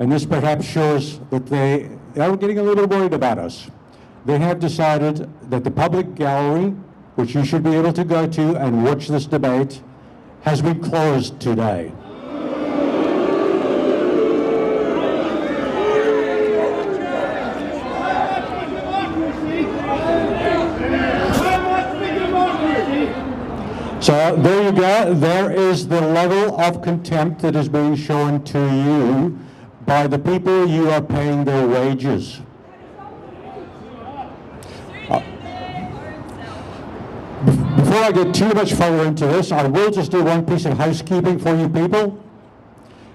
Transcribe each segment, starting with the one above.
and this perhaps shows that they are getting a little worried about us. They have decided that the public gallery, which you should be able to go to and watch this debate, has been closed today. So there you go. There is the level of contempt that is being shown to you by the people you are paying their wages. Before I get too much further into this, I will just do one piece of housekeeping for you people.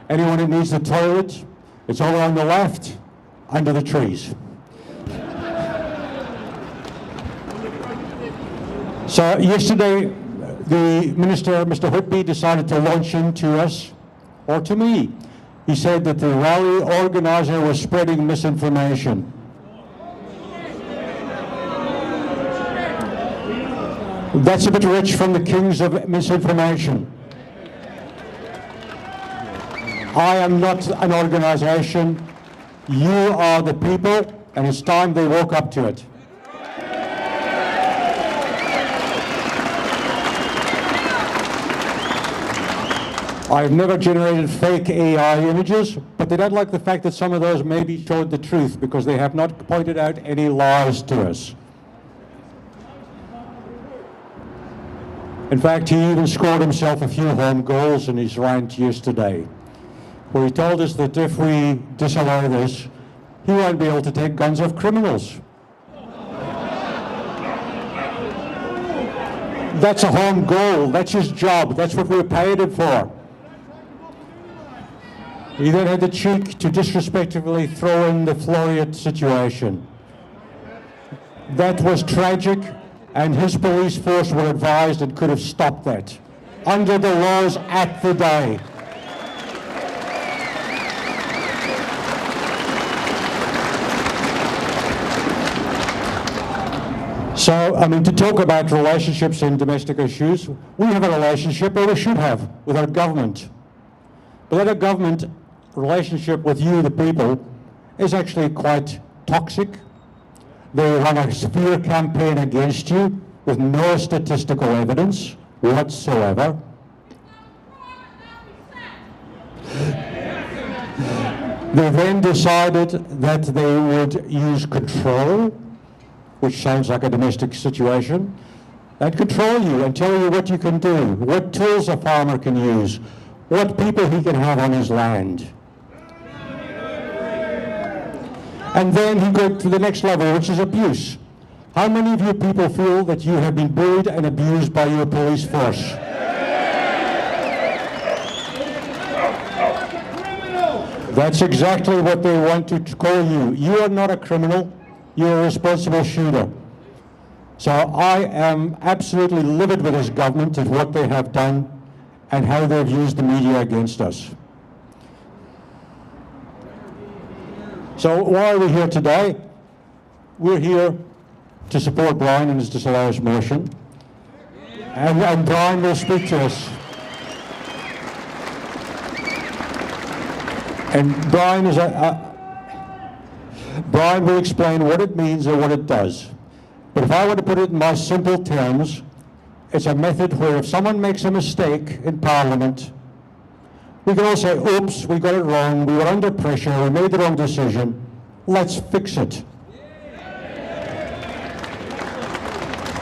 Anyone who needs the toilet, it's over on the left, under the trees. So yesterday, the Minister, Mr. Whitby, decided to launch into us, or to me. He said that the rally organizer was spreading misinformation. That's a bit rich from the kings of misinformation. I am not an organization. You are the people, and it's time they woke up to it. I've never generated fake AI images, but they don't like the fact that some of those maybe showed the truth because they have not pointed out any lies to us. In fact, he even scored himself a few home goals in his rant yesterday, where he told us that if we disallow this, he won't be able to take guns off criminals. That's a home goal. That's his job. That's what we paid him for. He then had the cheek to disrespectfully throw in the Floriat situation. That was tragic, and his police force were advised and could have stopped that under the laws at the day. So, I mean, to talk about relationships and domestic issues, we have a relationship, or we should have, with our government. But our government relationship with you, the people, is actually quite toxic. They run a smear campaign against you with no statistical evidence whatsoever. They then decided that they would use control, which sounds like a domestic situation, and control you and tell you what you can do, what tools a farmer can use, what people he can have on his land. And then he got to the next level, which is abuse. How many of you people feel that you have been bullied and abused by your police force? That's exactly what they want to call you. You are not a criminal. You're a responsible shooter. So I am absolutely livid with this government and what they have done and how they've used the media against us. So why are we here today? We're here to support Brian in his disallowance motion. And Brian will speak to us. And Brian will explain what it means or what it does. But if I were to put it in my simple terms, it's a method where if someone makes a mistake in Parliament, we can all say, oops, we got it wrong, we were under pressure, we made the wrong decision, let's fix it.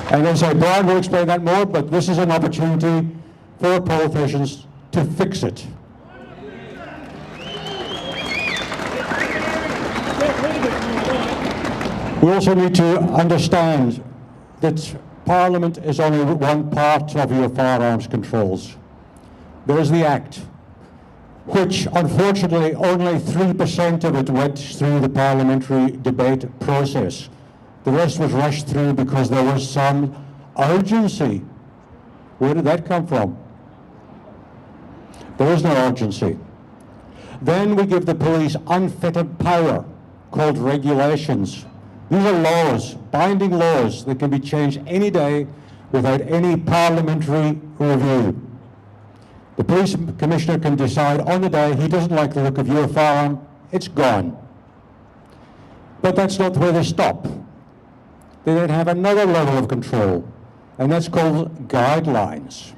And then say, Brian will explain that more, but this is an opportunity for politicians to fix it. We also need to understand that Parliament is only one part of your firearms controls. There is the Act, which unfortunately only 3% of it went through the parliamentary debate process. The rest was rushed through because there was some urgency. Where did that come from? There is no urgency. Then we give the police unfettered power called regulations. These are laws, binding laws that can be changed any day without any parliamentary review. The police commissioner can decide on the day he doesn't like the look of your firearm, it's gone. But that's not where they stop. They then have another level of control, and that's called guidelines,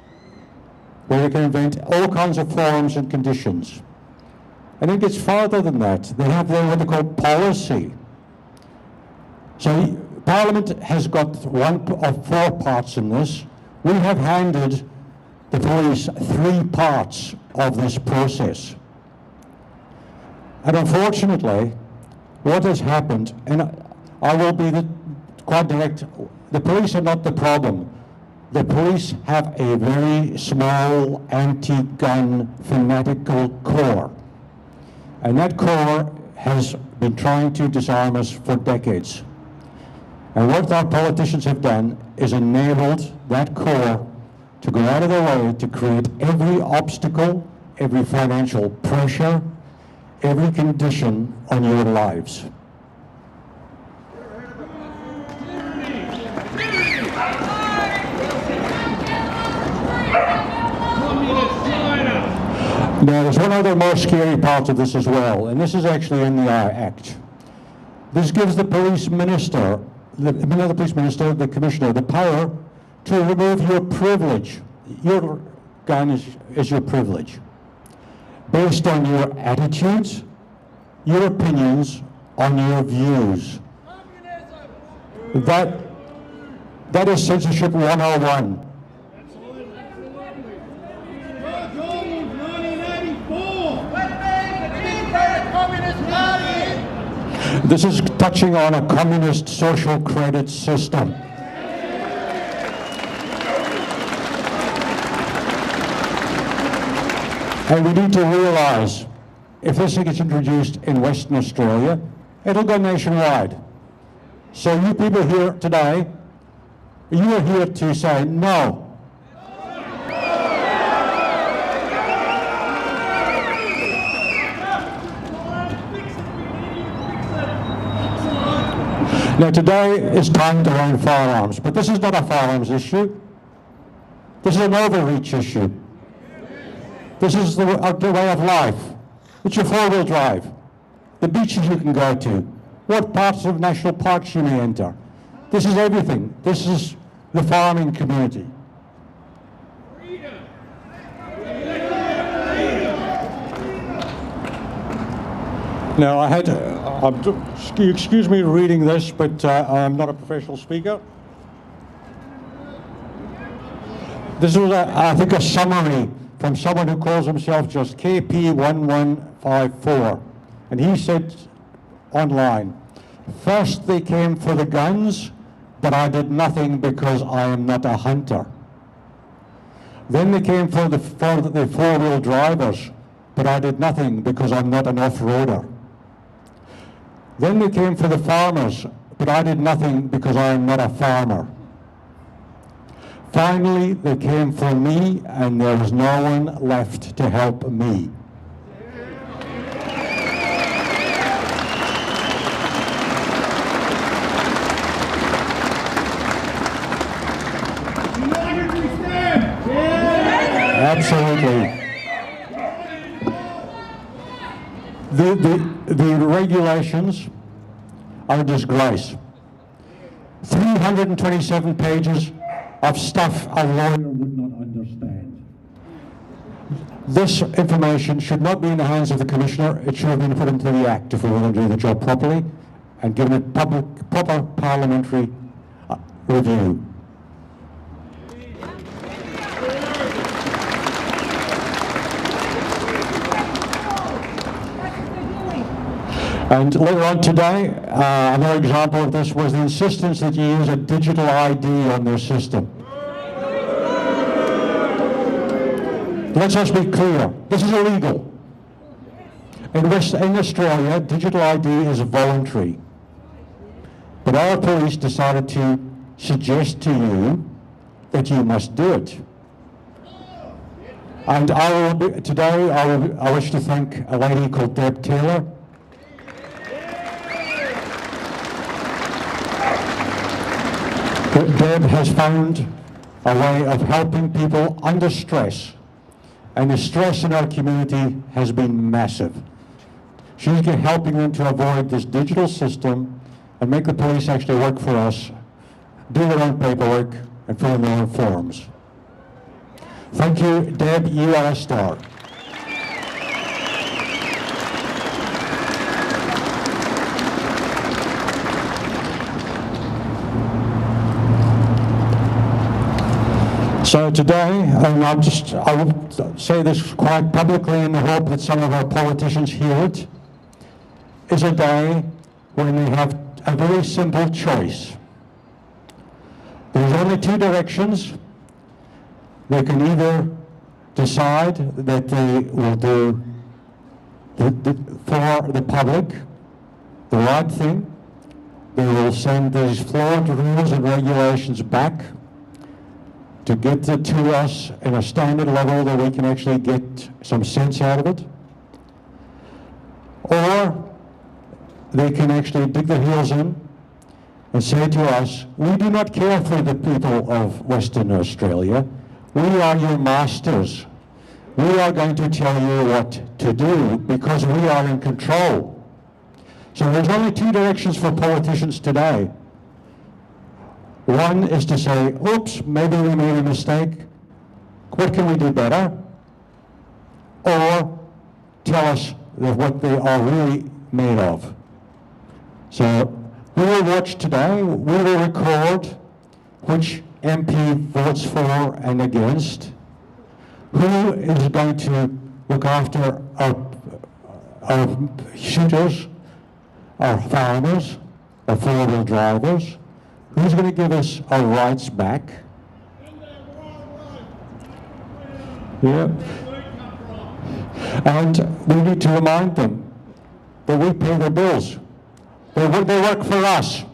where they can invent all kinds of forms and conditions. And it gets farther than that. They have what they call policy. So Parliament has got one of 4 parts in this. We have handed the police 3 parts of this process. And unfortunately, what has happened, and I will be quite direct, the police are not the problem. The police have a very small anti-gun fanatical core. And that core has been trying to disarm us for decades. And what our politicians have done is enabled that core to go out of their way to create every obstacle, every financial pressure, every condition on your lives. Now, there's one other more scary part of this as well, and this is actually in the Act. This gives the police minister, the commissioner, the power to remove your privilege. Your gun is your privilege, based on your attitudes, your opinions, on your views. That is censorship 101. This is touching on a communist social credit system. And we need to realize, if this thing gets introduced in Western Australia, it'll go nationwide. So you people here today, you are here to say no. Now today is time to own firearms, but this is not a firearms issue. This is an overreach issue. This is the way of life. It's your 4-wheel drive, the beaches you can go to, what parts of national parks you may enter. This is everything. This is the farming community. Now, excuse me reading this, but I'm not a professional speaker. This was, I think, a summary from someone who calls himself just KP1154. And he said online, "First they came for the guns, but I did nothing because I am not a hunter. Then they came for the 4-wheel drivers, but I did nothing because I'm not an off-roader. Then they came for the farmers, but I did nothing because I am not a farmer. Finally, they came for me, and there was no one left to help me." Absolutely. The regulations are a disgrace. 327 pages of stuff a lawyer would not understand. This information should not be in the hands of the Commissioner. It should have been put into the Act if we were going to do the job properly and given it proper parliamentary review. And later on today, another example of this was the insistence that you use a digital ID on their system. Let's just be clear, this is illegal. In Australia, digital ID is voluntary. But our police decided to suggest to you that you must do it. And today I wish to thank a lady called Deb Taylor. Deb has found a way of helping people under stress, and the stress in our community has been massive. She's helping them to avoid this digital system and make the police actually work for us, do their own paperwork, and fill in their own forms. Thank you, Deb. You are a star. So today, and I will say this quite publicly in the hope that some of our politicians hear it, is a day when they have a very simple choice. There's only two directions. They can either decide that they will do for the public the right thing. They will send these flawed rules and regulations back to get it to us in a standard level that we can actually get some sense out of it. Or they can actually dig their heels in and say to us, we do not care for the people of Western Australia. We are your masters. We are going to tell you what to do because we are in control. So there's only two directions for politicians today. One is to say, oops, maybe we made a mistake. What can we do better? Or tell us what they are really made of. So we will watch today, we will record which MP votes for and against, who is going to look after our shooters, our farmers, our four-wheel drivers, who's going to give us our rights back. Yeah. And we need to remind them that we pay their bills. They work for us.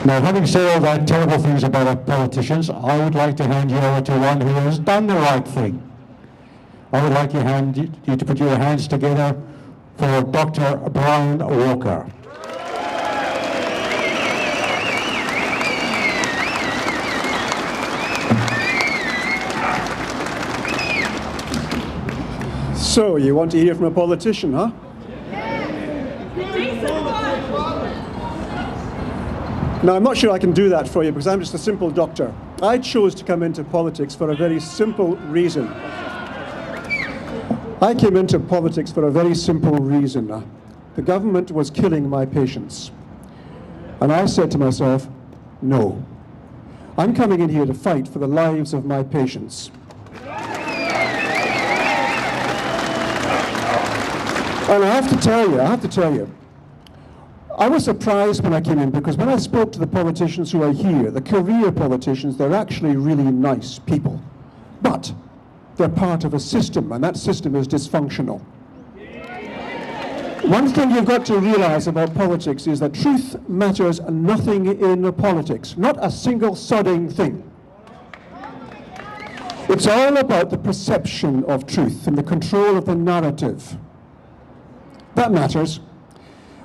Now, having said all that terrible things about our politicians, I would like to hand you over to one who has done the right thing. I would like you to put your hands together for Dr. Brian Walker. So, you want to hear from a politician, huh? Now, I'm not sure I can do that for you because I'm just a simple doctor. I chose to come into politics for a very simple reason. I came into politics for a very simple reason. The government was killing my patients. And I said to myself, no. I'm coming in here to fight for the lives of my patients. And I have to tell you, I was surprised when I came in because when I spoke to the politicians who are here, the career politicians, they're actually really nice people. But they're part of a system, and that system is dysfunctional. One thing you've got to realize about politics is that truth matters nothing in politics, not a single sodding thing. It's all about the perception of truth and the control of the narrative. That matters.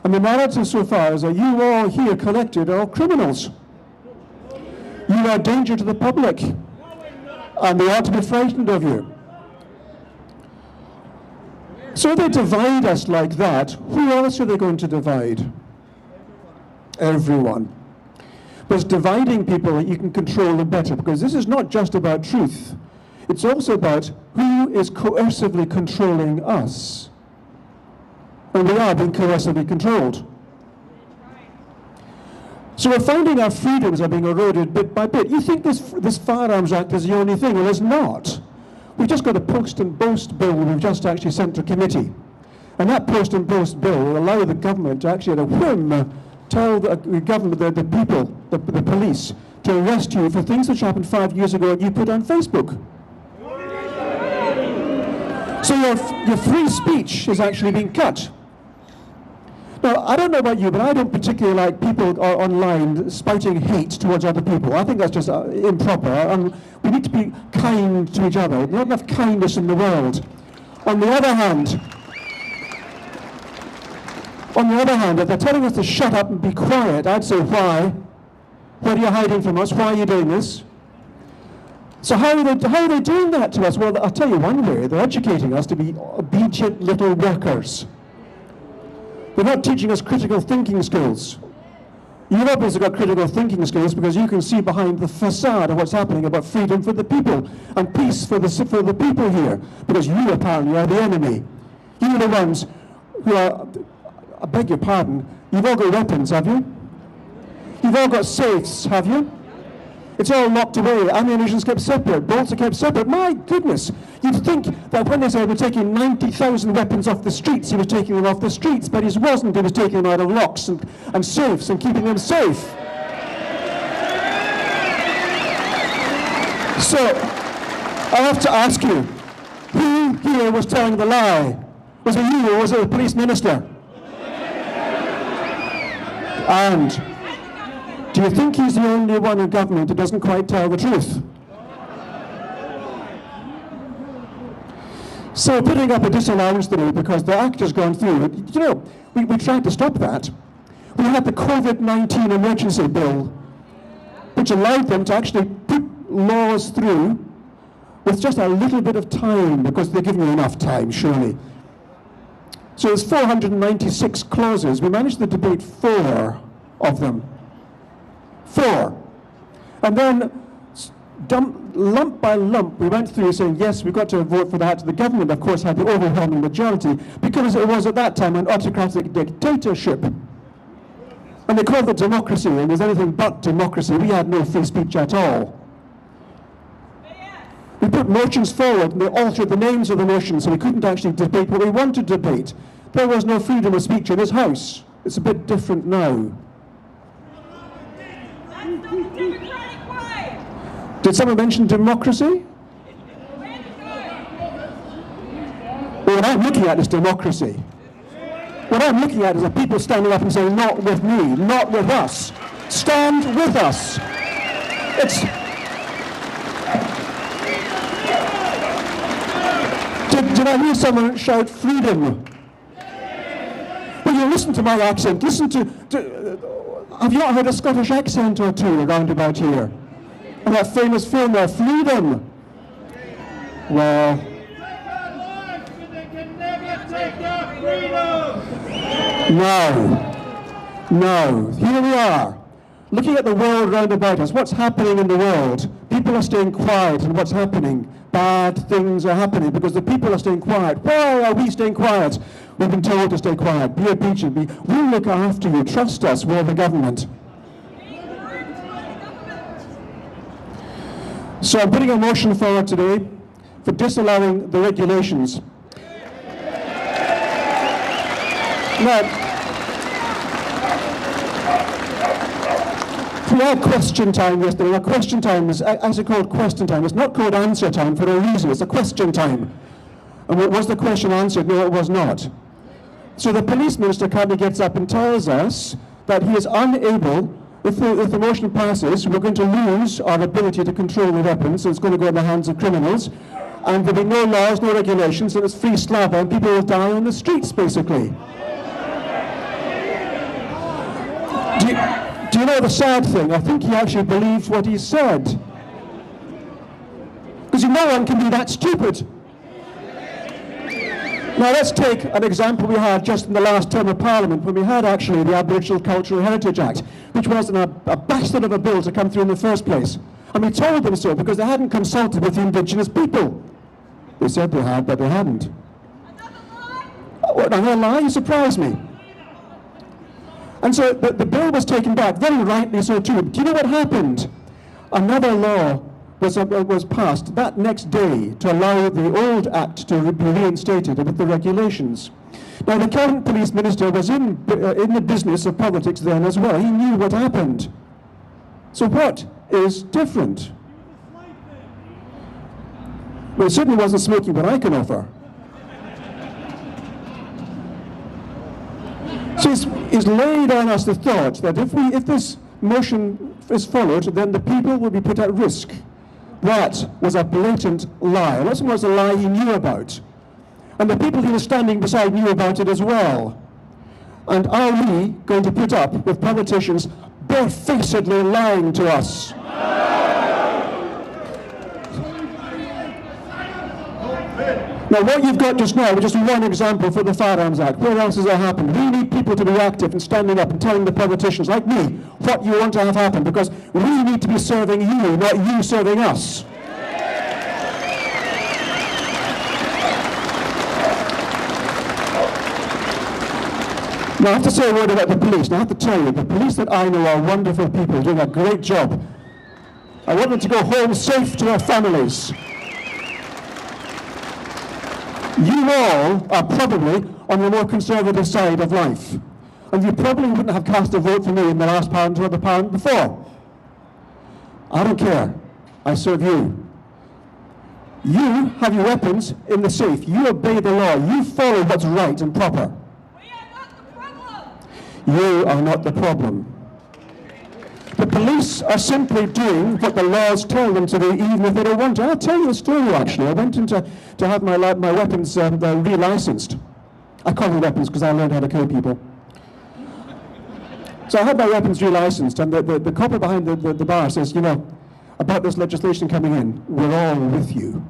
And the narrative so far is that you all here collected are all criminals. You are a danger to the public. And they ought to be frightened of you. So if they divide us like that, who else are they going to divide? Everyone. But it's dividing people that you can control them better, because this is not just about truth. It's also about who is coercively controlling us. And we are being coercively controlled. So we're finding our freedoms are being eroded bit by bit. You think this Firearms Act is the only thing? Well, it's not. We've just got a post and boast bill we've just actually sent to committee. And that post and boast bill will allow the government to actually, at a whim, tell the government, the people, the police, to arrest you for things which happened 5 years ago and you put on Facebook. So your free speech is actually being cut. Now, I don't know about you, but I don't particularly like people online spouting hate towards other people. I think that's just improper. We need to be kind to each other. There's not enough kindness in the world. On the other hand, if they're telling us to shut up and be quiet, I'd say, why? What are you hiding from us? Why are you doing this? So how are they doing that to us? Well, I'll tell you one way. They're educating us to be obedient little workers. They're not teaching us critical thinking skills. You've obviously got critical thinking skills because you can see behind the facade of what's happening about freedom for the people and peace for the people here, because you apparently are the enemy. You're the ones who are, I beg your pardon, you've all got weapons, have you? You've all got safes, have you? It's all locked away, ammunition's kept separate, bolts are kept separate. My goodness, you'd think that when they said we're taking 90,000 weapons off the streets, he was taking them off the streets, but he wasn't. He was taking them out of locks and safes and keeping them safe. So, I have to ask you, who here was telling the lie? Was it you or was it the police minister? And do you think he's the only one in government who doesn't quite tell the truth? So putting up a disallowance today because the act has gone through, you know, we tried to stop that. We had the COVID-19 emergency bill, which allowed them to actually put laws through with just a little bit of time, because they're giving you enough time, surely. So there's 496 clauses. We managed to debate 4 of them. 4. And then, lump by lump, we went through saying, yes, we've got to vote for that. The government, of course, had the overwhelming majority, because it was at that time an autocratic dictatorship. And they called it democracy, and it was anything but democracy. We had no free speech at all. We put motions forward, and they altered the names of the motions, so we couldn't actually debate what we wanted to debate. There was no freedom of speech in this House. It's a bit different now. Did someone mention democracy? Well, what I'm looking at is democracy. What I'm looking at is the people standing up and saying, not with me, not with us. Stand with us. Did I hear someone shout freedom? Well, you listen to my accent. Listen to have you not heard a Scottish accent or two around about here? And that famous film there, Freedom. Well, no. Here we are, looking at the world round about us. What's happening in the world? People are staying quiet, and what's happening? Bad things are happening because the people are staying quiet. Why are we staying quiet? We've been told to stay quiet. Be obedient. We'll look after you. Trust us. We're the government. So I'm putting a motion forward today for disallowing the regulations. Now, we had question time yesterday. Now, question time is actually called question time. It's not called answer time for a reason. It's a question time. And was the question answered? No, it was not. So the police minister kindly gets up and tells us that he is unable, if the motion passes, we're going to lose our ability to control the weapons, so it's going to go in the hands of criminals, and there'll be no laws, no regulations, and it's free slaughter, and people will die on the streets, basically. Do you know the sad thing? I think he actually believes what he said. Because no one can be that stupid. Now let's take an example we had just in the last term of Parliament, when we had actually the Aboriginal Cultural Heritage Act, which was a bastard of a bill to come through in the first place. And we told them so because they hadn't consulted with the Indigenous people. They said they had, but they hadn't. Another lie? You surprised me. And so the bill was taken back, very rightly so too. Do you know what happened? Another law was passed that next day to allow the old act to be reinstated with the regulations. Now the current police minister was in the business of politics then as well. He knew what happened. So what is different? Well, it certainly wasn't smoking what I can offer. So it's laid on us the thought that if this motion is followed, then the people will be put at risk. That was a blatant lie. And that was a lie he knew about. And the people he was standing beside knew about it as well. And are we going to put up with politicians barefacedly lying to us? Now, what you've got just now is just one example for the Firearms Act. Where else has that happened? We need people to be active and standing up and telling the politicians like me what you want to have happen, because we need to be serving you, not you serving us. Now, I have to say a word about the police. Now, I have to tell you, the police that I know are wonderful people doing a great job. I want them to go home safe to their families. You all are probably on the more conservative side of life. And you probably wouldn't have cast a vote for me in the last Parliament or the Parliament before. I don't care. I serve you. You have your weapons in the safe. You obey the law. You follow what's right and proper. We are not the problem. You are not the problem. The police are simply doing what the laws tell them to do, even if they don't want to. I'll tell you a story, actually. I went in to have my weapons relicensed. I call them weapons because I learned how to kill people. So I had my weapons relicensed, and the copper behind the bar says, you know, about this legislation coming in, we're all with you.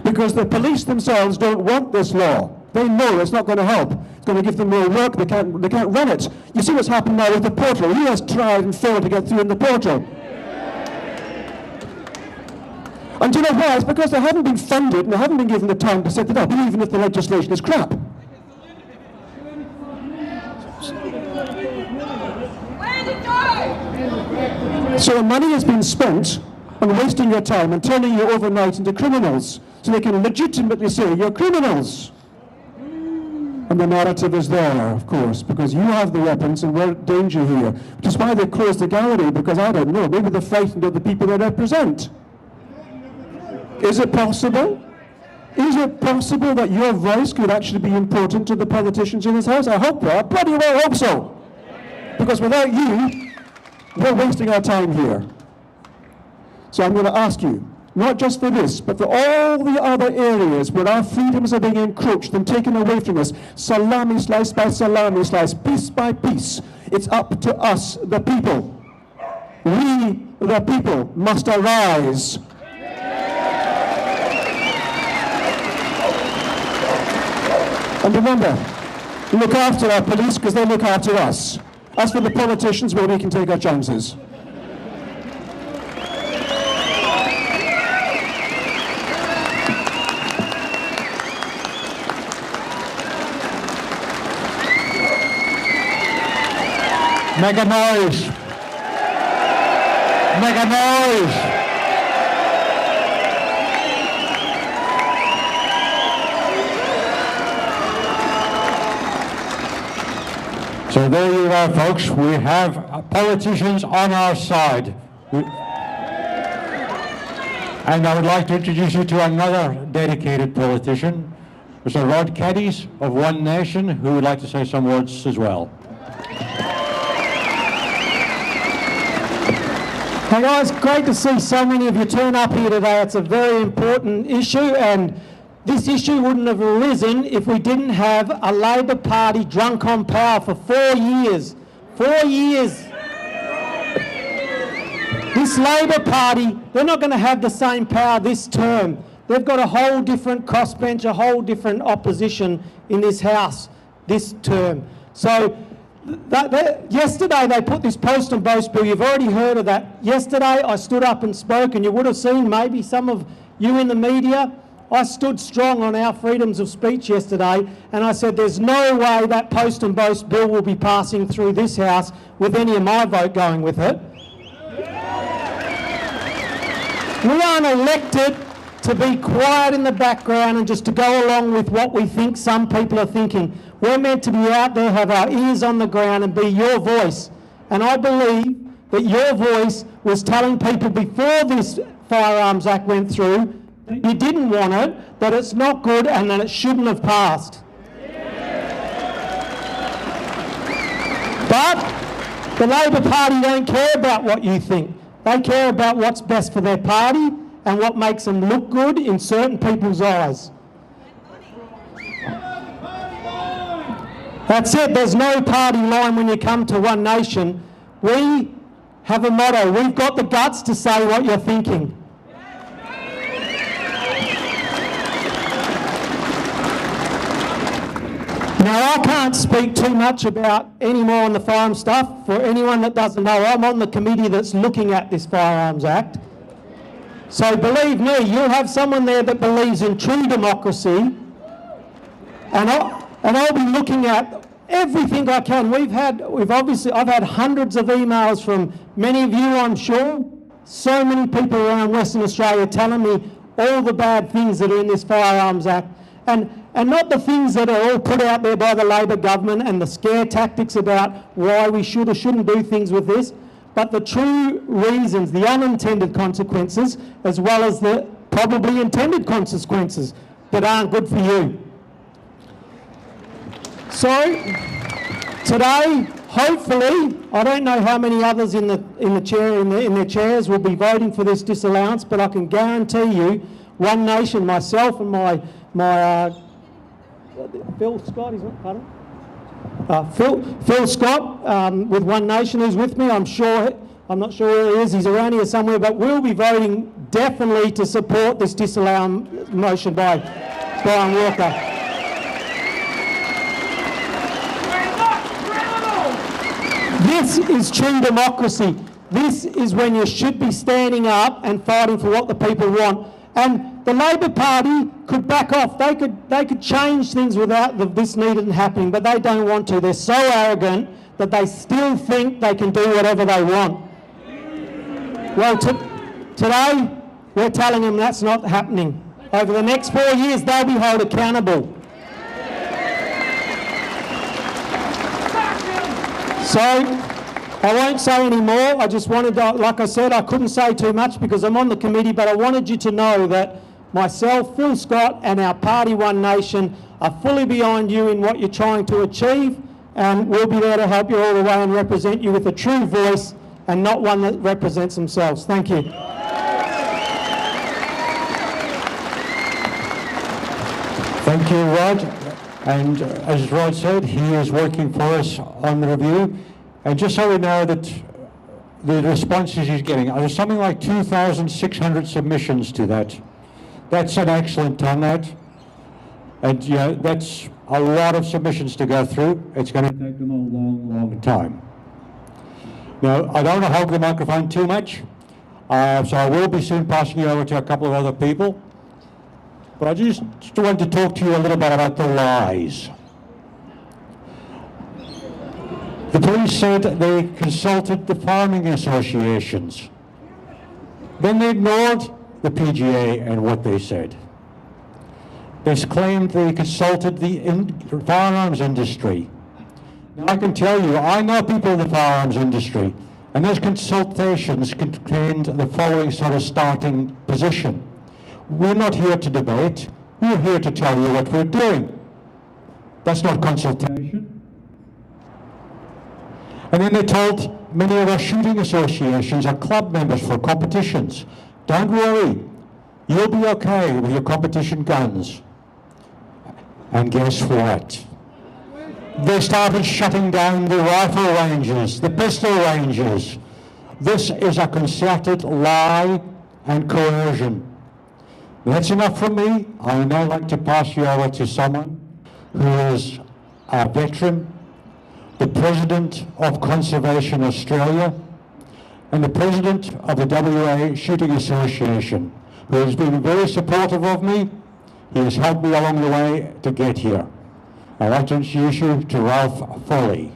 Because the police themselves don't want this law. They know it's not going to help. It's going to give them more work. They can't run it. You see what's happened now with the portal. Who has tried and failed to get through in the portal? And do you know why? It's because they haven't been funded and they haven't been given the time to set it up, even if the legislation is crap. Where'd it go? So the money has been spent on wasting your time and turning you overnight into criminals, so they can legitimately say you're criminals. And the narrative is there, of course, because you have the weapons and we're in danger here. Which is why they closed the gallery, because I don't know, maybe they're frightened of the people they represent. Is it possible? Is it possible that your voice could actually be important to the politicians in this House? I hope so. I bloody well hope so. Because without you, we're wasting our time here. So I'm going to ask you, not just for this, but for all the other areas where our freedoms are being encroached and taken away from us, salami slice by salami slice, piece by piece, it's up to us, the people. We, the people, must arise. And remember, look after our police because they look after us. As for the politicians, well, we can take our chances. Make a noise. Make a noise. So there you are, folks. We have politicians on our side. And I would like to introduce you to another dedicated politician, Mr. Rod Caddies of One Nation, who would like to say some words as well. Hey guys, great to see so many of you turn up here today. It's a very important issue, and this issue wouldn't have arisen if we didn't have a Labor Party drunk on power for 4 years. 4 years. This Labor Party, they're not going to have the same power this term. They've got a whole different crossbench, a whole different opposition in this House this term. So yesterday they put this post and boast bill. You've already heard of that. Yesterday I stood up and spoke, and you would have seen maybe some of you in the media. I stood strong on our freedoms of speech yesterday, and I said there's no way that post and boast bill will be passing through this House with any of my vote going with it. We aren't elected to be quiet in the background and just to go along with what we think some people are thinking. We're meant to be out there, have our ears on the ground and be your voice. And I believe that your voice was telling people before this Firearms Act went through that you didn't want it, that it's not good and that it shouldn't have passed. But the Labor Party don't care about what you think. They care about what's best for their party and what makes them look good in certain people's eyes. That's it, there's no party line when you come to One Nation. We have a motto, we've got the guts to say what you're thinking. Now, I can't speak too much about any more on the firearms stuff. For anyone that doesn't know, I'm on the committee that's looking at this Firearms Act. So believe me, you'll have someone there that believes in true democracy, and I'll be looking at everything I can. I've had hundreds of emails from many of you, I'm sure. So many people around Western Australia telling me all the bad things that are in this Firearms Act, and not the things that are all put out there by the Labor government and the scare tactics about why we should or shouldn't do things with this, but the true reasons, the unintended consequences, as well as the probably intended consequences that aren't good for you. So today, hopefully, I don't know how many others in their chairs will be voting for this disallowance, but I can guarantee you, One Nation, myself and my Phil Scott, he's not, pardon? Phil Scott with One Nation who's with me. I'm not sure where he is. He's around here somewhere, but we'll be voting definitely to support this disallowance motion by Brian Walker. This is true democracy. This is when you should be standing up and fighting for what the people want. And the Labor Party could back off. They could change things without this needing happening, but they don't want to. They're so arrogant that they still think they can do whatever they want. Well, today we're telling them that's not happening. Over the next 4 years, they'll be held accountable. So, I won't say any more. I just wanted to, like I said, I couldn't say too much because I'm on the committee, but I wanted you to know that myself, Phil Scott, and our party One Nation are fully behind you in what you're trying to achieve, and we'll be there to help you all the way and represent you with a true voice and not one that represents themselves. Thank you. Thank you, Rod. And as Rod said, he is working for us on the review. And just so we know that the responses he's getting, there's something like 2,600 submissions to that. That's an excellent turnout. And yeah, that's a lot of submissions to go through. It's going to take them a long, long time. Now, I don't want to hog the microphone too much, so I will be soon passing you over to a couple of other people. But I just want to talk to you a little bit about the lies. The police said they consulted the farming associations. Then they ignored the PGA and what they said. They claimed they consulted the firearms industry. Now I can tell you, I know people in the firearms industry, and those consultations contained the following sort of starting position. We're not here to debate, we're here to tell you what we're doing. That's not consultation. And then they told many of our shooting associations, our club members for competitions, don't worry, you'll be okay with your competition guns. And guess what? They started shutting down the rifle ranges, the pistol ranges. This is a concerted lie and coercion. That's enough from me. I would now like to pass you over to someone who is a veteran, the President of Conservation Australia, and the President of the WA Shooting Association, who has been very supportive of me. He has helped me along the way to get here. I'd like to introduce you to Ralph Foley.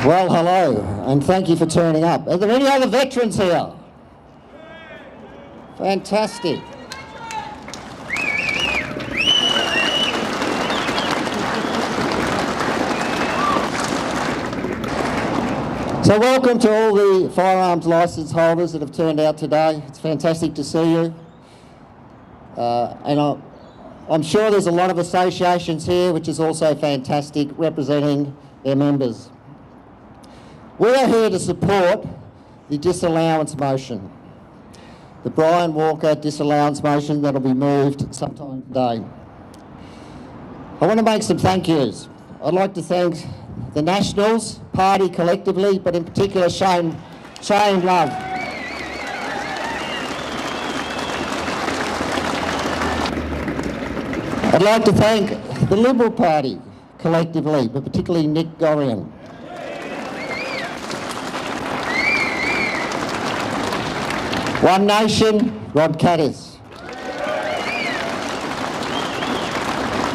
Well, hello, and thank you for turning up. Are there any other veterans here? Fantastic. So welcome to all the firearms licence holders that have turned out today. It's fantastic to see you. And I'm sure there's a lot of associations here, which is also fantastic, representing their members. We are here to support the disallowance motion, the Brian Walker disallowance motion that will be moved sometime today. I want to make some thank yous. I'd like to thank the Nationals Party collectively, but in particular Shane Love. I'd like to thank the Liberal Party collectively, but particularly Nick Gorian. One Nation, Rod Caddis.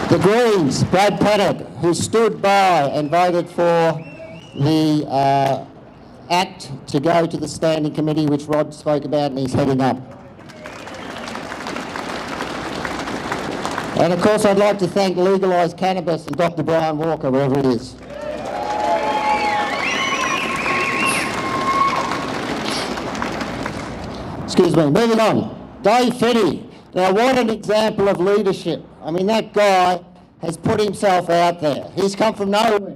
The Greens, Brad Paddock, who stood by and voted for the Act to go to the Standing Committee, which Rod spoke about and he's heading up. And of course I'd like to thank Legalised Cannabis and Dr. Brian Walker, wherever it is. Excuse me, moving on. Dave Fetty. Now what an example of leadership. I mean, that guy has put himself out there. He's come from nowhere.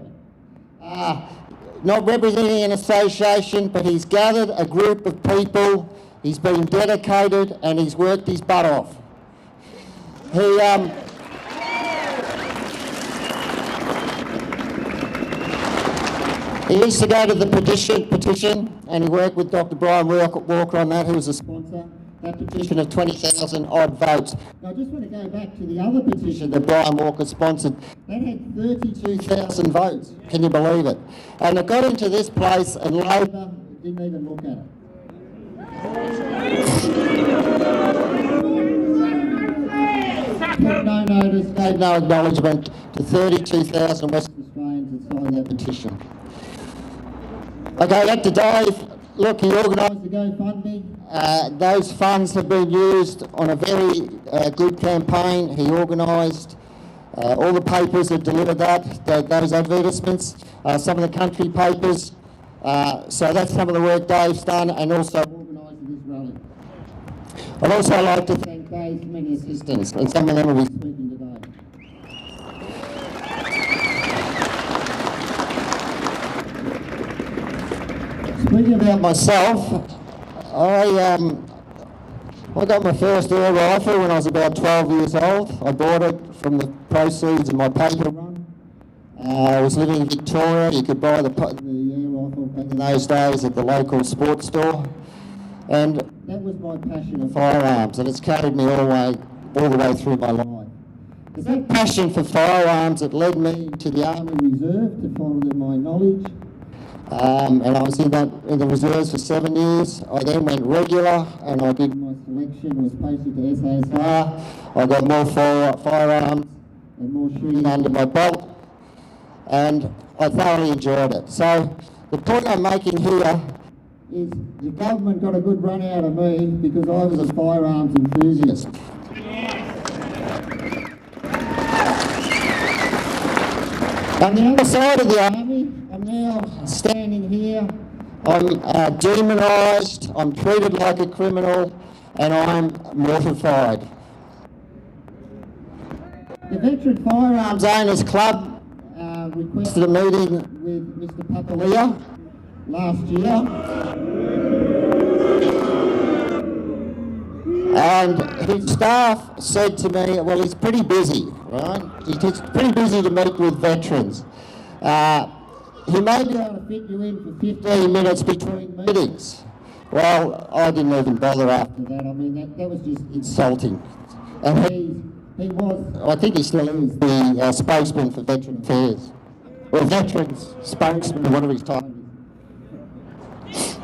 Not representing an association, but he's gathered a group of people, he's been dedicated and he's worked his butt off. He used to go to the petition and he worked with Dr. Brian Walker on that, who was a sponsor. That petition of 20,000 odd votes. Now I just want to go back to the other petition that Brian Walker sponsored. That had 32,000 votes. Can you believe it? And it got into this place and Labor didn't even look at it. Took no notice, gave no acknowledgement to 32,000 Western Australians that signed that petition. Okay, back to Dave. Look, he organised the GoFundMe. Those funds have been used on a very good campaign. He organised all the papers that delivered those advertisements, some of the country papers. So that's some of the work Dave's done, and also organising this rally. I'd also like to thank Dave's many assistants, and some of them will be speaking today. Speaking about myself, I got my first air rifle when I was about 12 years old. I bought it from the proceeds of my paper run. I was living in Victoria. You could buy the air rifle back in those days at the local sports store. And that was my passion of firearms, and it's carried me all the way through my life. It's that passion for firearms that led me to the Army Reserve to further my knowledge. And I was in the reserves for 7 years. I then went regular and I did my selection, was posted to SASR. I got more firearms and more shooting under my belt, and I thoroughly enjoyed it. So the point I'm making here is the government got a good run out of me because I was a firearms enthusiast. On the other side of the army, I'm now standing here. I'm demonised, I'm treated like a criminal, and I'm mortified. The Veteran Firearms Owners Club requested a meeting with Mr. Papalia last year. And his staff said to me, well, he's pretty busy, right? He's pretty busy to meet with veterans. He may be able to fit you in for 15 minutes between meetings. Well, I didn't even bother after that. I mean, that was just insulting. And he was, I think he still is, the spokesman for Veteran Affairs. Or Veterans spokesman, whatever his title is.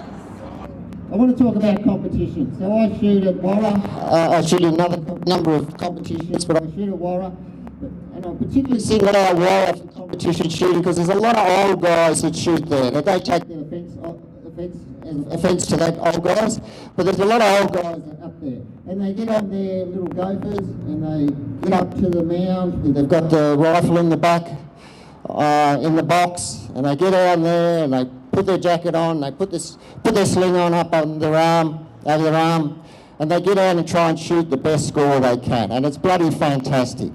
I want to talk about competition. So I shoot at Warra. I shoot in another number of competitions, but I shoot at Warra. And I particularly single out Warra for competition shooting because there's a lot of old guys that shoot there. They don't take the offence to that, old guys, but there's a lot of old guys up there. And they get on their little gophers and they get up to the mound. They've got the rifle in the back, in the box, and they get on there and they put their jacket on, they put their sling on up on their arm, over their arm, and they get out and try and shoot the best score they can, and it's bloody fantastic.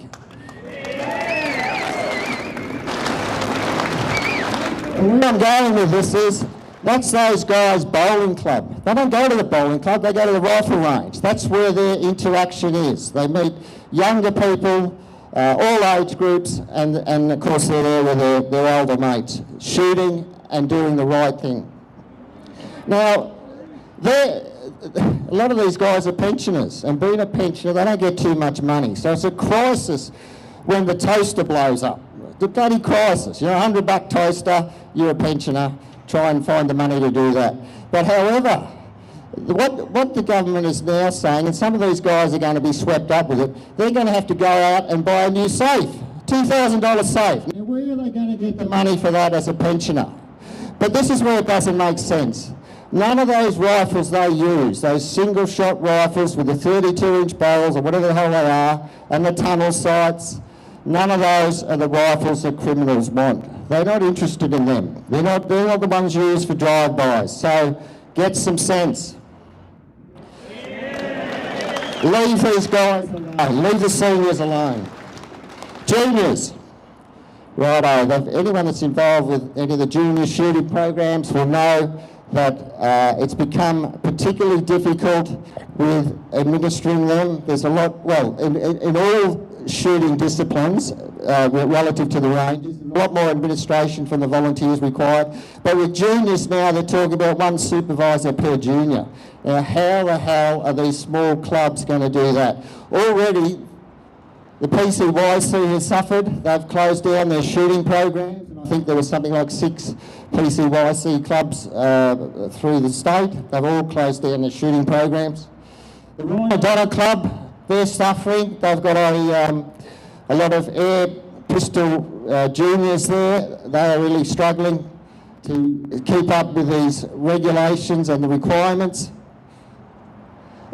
And where I'm going with this is, that's those guys' bowling club. They don't go to the bowling club, they go to the rifle range. That's where their interaction is. They meet younger people, all age groups, and of course they're there with their older mates, shooting and doing the right thing. Now, a lot of these guys are pensioners, and being a pensioner, they don't get too much money. So it's a crisis when the toaster blows up. The bloody crisis. You know, $100 toaster, you're a pensioner, try and find the money to do that. But however, what the government is now saying, and some of these guys are going to be swept up with it, they're going to have to go out and buy a new safe, $2,000 safe. Now, where are they going to get the money for that as a pensioner? But this is where it doesn't make sense. None of those rifles they use, those single-shot rifles with the 32-inch barrels or whatever the hell they are, and the tunnel sights, none of those are the rifles that criminals want. They're not interested in them. They're not the ones used for drive-bys. So get some sense. Leave these guys alone. Leave the seniors alone. Juniors. Righto, anyone that's involved with any of the junior shooting programs will know that it's become particularly difficult with administering them. There's a lot, well, in all shooting disciplines relative to the range, there's a lot more administration from the volunteers required. But with juniors now, they're talking about one supervisor per junior. Now, how the hell are these small clubs going to do that? Already, the PCYC has suffered. They've closed down their shooting programs. And I think there was something like 6 PCYC clubs through the state. They've all closed down their shooting programs. The Ryan Donner Club, they're suffering. They've got a lot of air pistol juniors there. They are really struggling to keep up with these regulations and the requirements.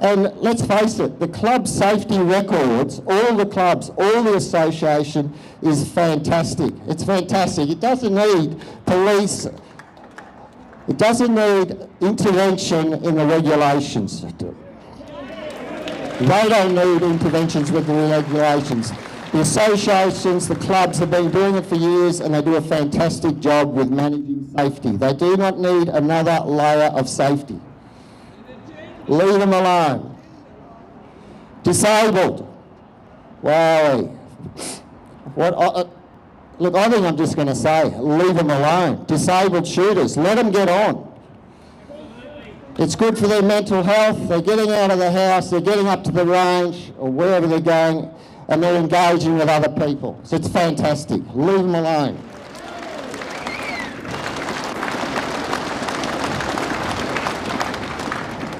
And let's face it, the club safety records, all the clubs, all the association is fantastic. It's fantastic. It doesn't need police, it doesn't need intervention in the regulations. They don't need interventions with the regulations. The associations, the clubs have been doing it for years and they do a fantastic job with managing safety. They do not need another layer of safety. Leave them alone. Disabled. Wowie. Look, I think I'm just going to say, leave them alone. Disabled shooters, let them get on. It's good for their mental health. They're getting out of the house, they're getting up to the range or wherever they're going, and they're engaging with other people. So it's fantastic. Leave them alone.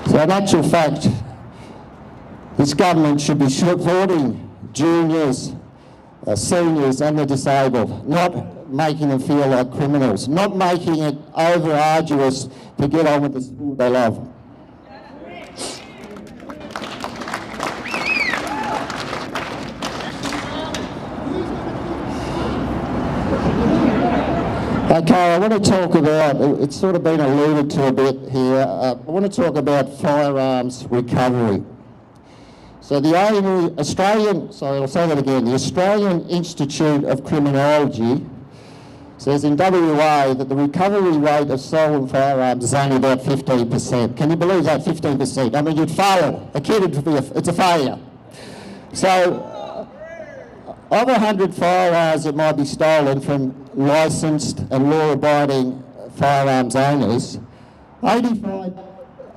So in actual fact, this government should be supporting juniors, seniors and the disabled, not making them feel like criminals, not making it over arduous to get on with the sport they love. Okay, I want to talk about, it's sort of been alluded to a bit here, I want to talk about firearms recovery. So the I'll say that again, the Australian Institute of Criminology says in WA that the recovery rate of stolen firearms is only about 15%. Can you believe that, 15%? I mean, you'd fail. A kid would be, it's a failure. So, of 100 firearms that might be stolen from licensed and law-abiding firearms owners, 85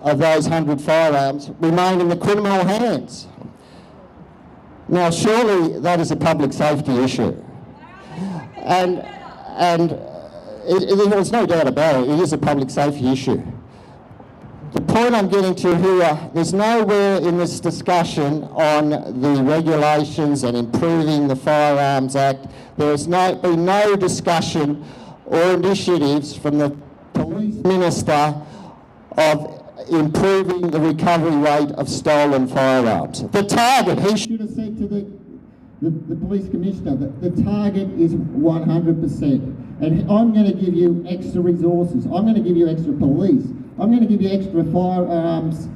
of those 100 firearms remain in the criminal hands. Now, surely that is a public safety issue. And there's no doubt about it, it is a public safety issue. The point I'm getting to here, there's nowhere in this discussion on the regulations and improving the Firearms Act, there's been no discussion or initiatives from the Police Minister of improving the recovery rate of stolen firearms. The target, he should have said to the Police Commissioner that the target is 100%. And I'm going to give you extra resources. I'm going to give you extra police. I'm going to give you extra firearms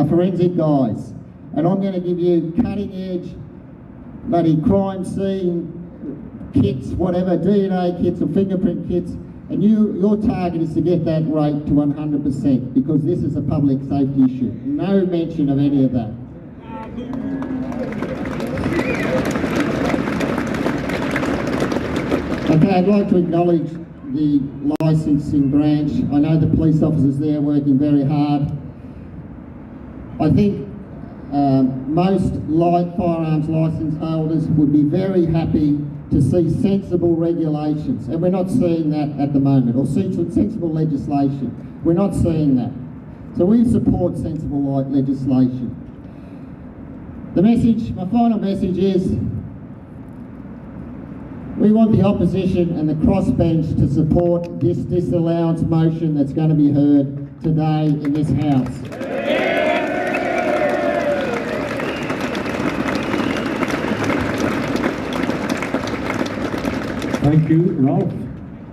forensic guys. And I'm going to give you cutting edge bloody crime scene kits, whatever, DNA kits or fingerprint kits. And your target is to get that rate to 100% because this is a public safety issue. No mention of any of that. Okay, I'd like to acknowledge the licensing branch. I know the police officers there working very hard. I think most light firearms licence holders would be very happy to see sensible regulations, and we're not seeing that at the moment, or sensible legislation. We're not seeing that. So we support sensible light legislation. The message, my final message is, we want the opposition and the crossbench to support this disallowance motion that's going to be heard today in this House. Thank you, Ralph.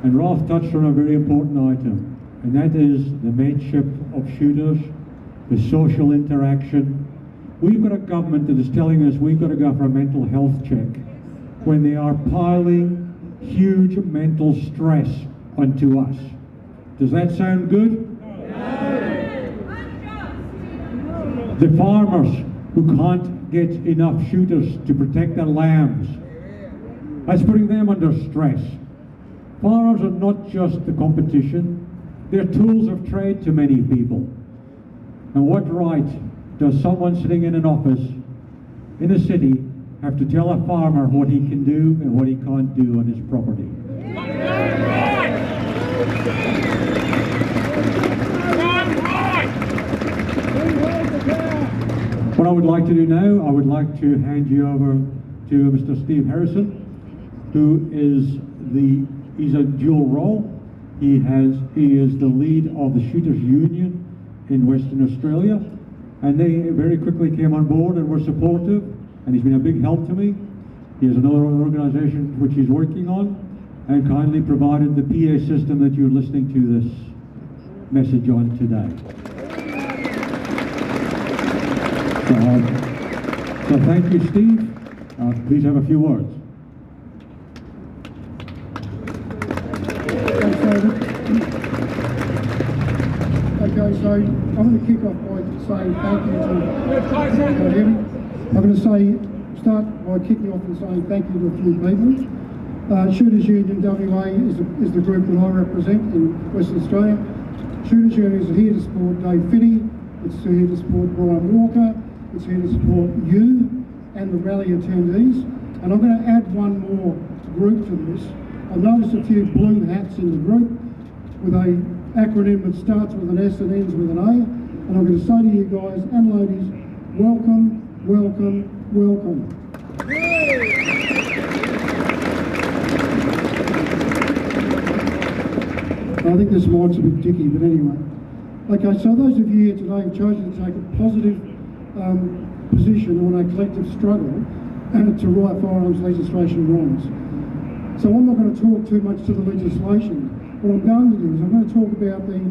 And Ralph touched on a very important item, and that is the mateship of shooters, the social interaction. We've got a government that is telling us we've got to go for a mental health check when they are piling huge mental stress onto us. Does that sound good? The farmers who can't get enough shooters to protect their lambs, that's putting them under stress. Farmers are not just the competition, they're tools of trade to many people. And what right does someone sitting in an office in a city have to tell a farmer what he can do and what he can't do on his property? What I would like to do now, I would like to hand you over to Mr. Steve Harrison, who is he's a dual role. He is the lead of the Shooters Union in Western Australia, and they very quickly came on board and were supportive, and he's been a big help to me. He has another organisation which he's working on, and kindly provided the PA system that you're listening to this message on today. So thank you, Steve. Please have a few words. Okay, so I'm going to kick off by saying thank you to... I'm going to start by kicking off and saying thank you to a few people. Shooters Union WA is the group that I represent in Western Australia. Shooters Union is here to support Dave Finney, it's here to support Brian Walker, it's here to support you and the rally attendees. And I'm going to add one more group to this. I've noticed a few blue hats in the group with a acronym that starts with an S and ends with an A. And I'm going to say to you guys and ladies, welcome, welcome, welcome. I think this mic's a bit dicky, but anyway. Okay, so those of you here today have chosen to take a positive position on a collective struggle to right firearms legislation wrongs. So I'm not going to talk too much to the legislation. What I'm going to do is I'm going to talk about the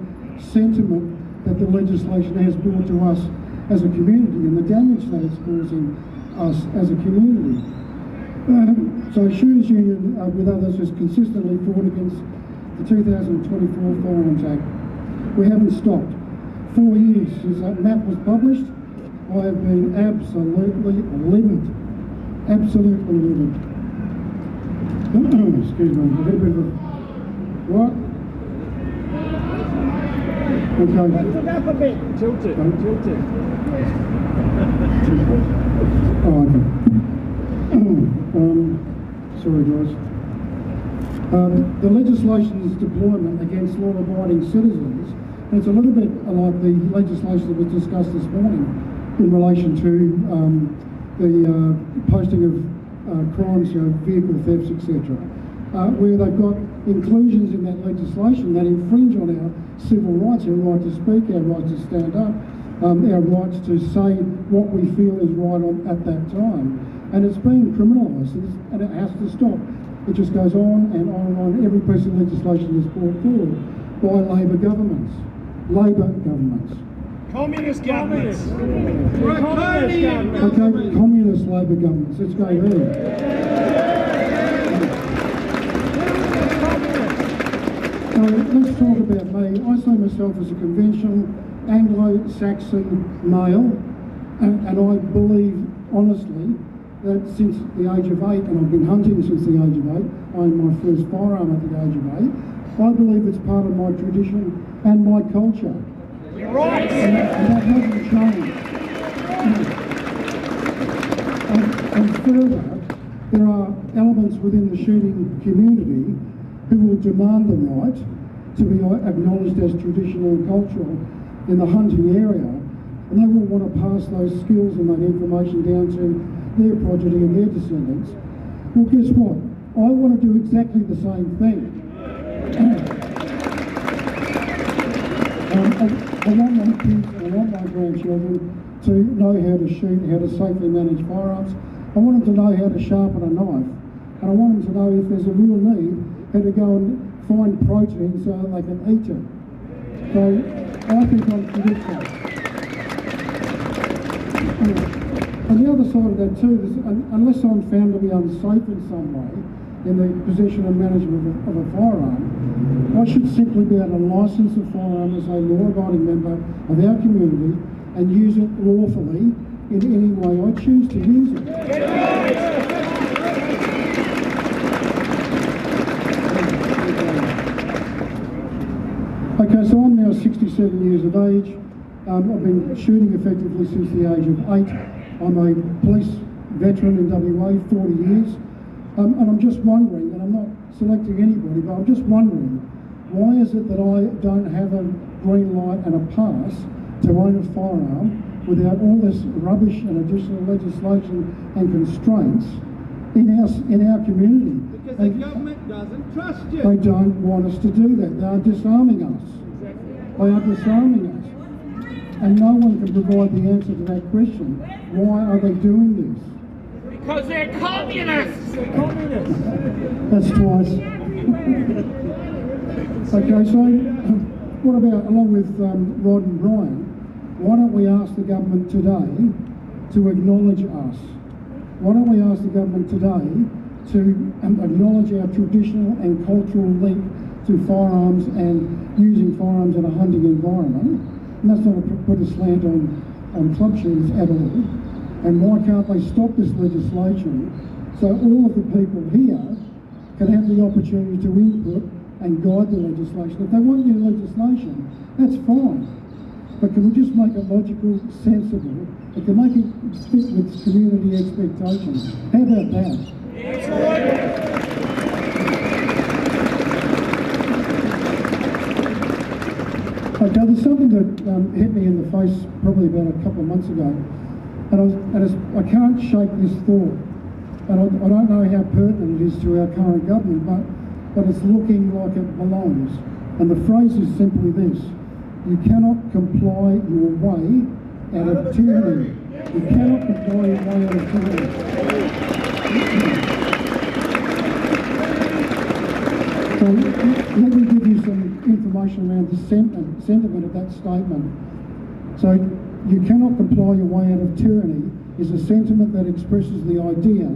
sentiment that the legislation has brought to us as a community and the damage that it's causing us as a community. So Shooters Union, with others, has consistently fought against the 2024 Firearms Act. We haven't stopped. 4 years since that map was published, I have been absolutely livid. Absolutely livid. Excuse me, a little bit of a... What? Okay. Tilt it up a bit. Tilt it. Tilt it. Oh, okay. Sorry, guys. The legislation's deployment against law-abiding citizens, and it's a little bit like the legislation that was discussed this morning in relation to the posting of crimes, vehicle thefts, etc., where they've got inclusions in that legislation that infringe on our civil rights, our right to speak, our right to stand up, our rights to say what we feel is right at that time. And it's being criminalised, and it has to stop. It just goes on and on and on. Every piece of legislation is brought forward by Labor governments. Labor governments. Communist governments. Okay, communist Labor governments. Let's go there. So let's talk about me. I see myself as a conventional Anglo-Saxon male, and I believe honestly that since the age of 8, and I've been hunting since the age of 8, I owned my first firearm at the age of 8, I believe it's part of my tradition and my culture. You're right. And that hasn't changed. And further, there are elements within the shooting community who will demand the right to be acknowledged as traditional and cultural in the hunting area, and they will want to pass those skills and that information down to their progeny and their descendants. Well, guess what? I want to do exactly the same thing. I want my kids, I want my grandchildren to know how to shoot, how to safely manage firearms. I want them to know how to sharpen a knife, and I want them to know if there's a real need, how to go and find protein so that they can eat it. So I think I'm traditional. On the other side of that too, unless I'm found to be unsafe in some way in the possession and management of a firearm, I should simply be able to license a firearm as a law-abiding member of our community and use it lawfully in any way I choose to use it. Okay, so I'm now 67 years of age. I've been shooting effectively since the age of 8. I'm a police veteran in WA, 40 years. And I'm just wondering, and I'm not selecting anybody, but I'm just wondering, why is it that I don't have a green light and a pass to own a firearm without all this rubbish and additional legislation and constraints in our community? Because the government doesn't trust you. They don't want us to do that. They are disarming us. They are disarming us. And no one can provide the answer to that question. Why are they doing this? Because they're communists! That's twice. Okay, so what about, along with Rod and Brian, why don't we ask the government today to acknowledge us? Why don't we ask the government today to acknowledge our traditional and cultural link to firearms and using firearms in a hunting environment? And that's not to put a slant on club shooters at all. And why can't they stop this legislation so all of the people here can have the opportunity to input and guide the legislation? If they want new legislation, that's fine. But can we just make it logical, sensible, and can make it fit with community expectations? How about that? Okay, there's something that hit me in the face probably about a couple of months ago, and I can't shake this thought, and I don't know how pertinent it is to our current government, but it's looking like it belongs. And the phrase is simply this: you cannot comply your way out of tyranny. You cannot comply your way out of tyranny. So let me give you some information around the sentiment of that statement. So, you cannot comply your way out of tyranny is a sentiment that expresses the idea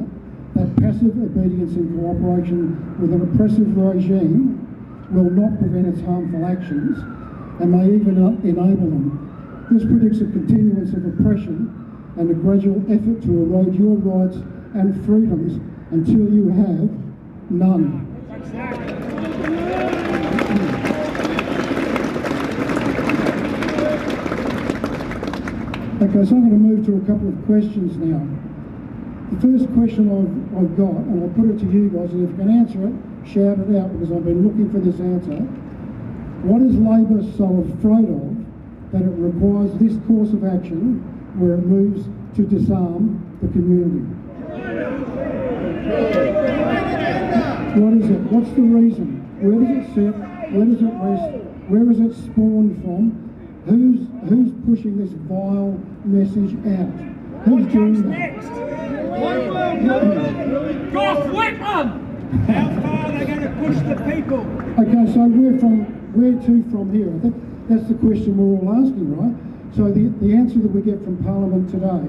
that passive obedience in cooperation with an oppressive regime will not prevent its harmful actions and may even enable them. This predicts a continuance of oppression and a gradual effort to erode your rights and freedoms until you have none. Okay, so I'm going to move to a couple of questions now. The first question I've got, and I'll put it to you guys, and if you can answer it, shout it out, because I've been looking for this answer. What is Labor so afraid of that it requires this course of action where it moves to disarm the community? What is it? What's the reason? Where does it sit? Where does it rest? Where is it spawned from? Who's pushing this vile message out? Who's doing that? Gough Whitman! How far are they going to push the people? Okay, so where to from here? I think that's the question we're all asking, right? So the answer that we get from Parliament today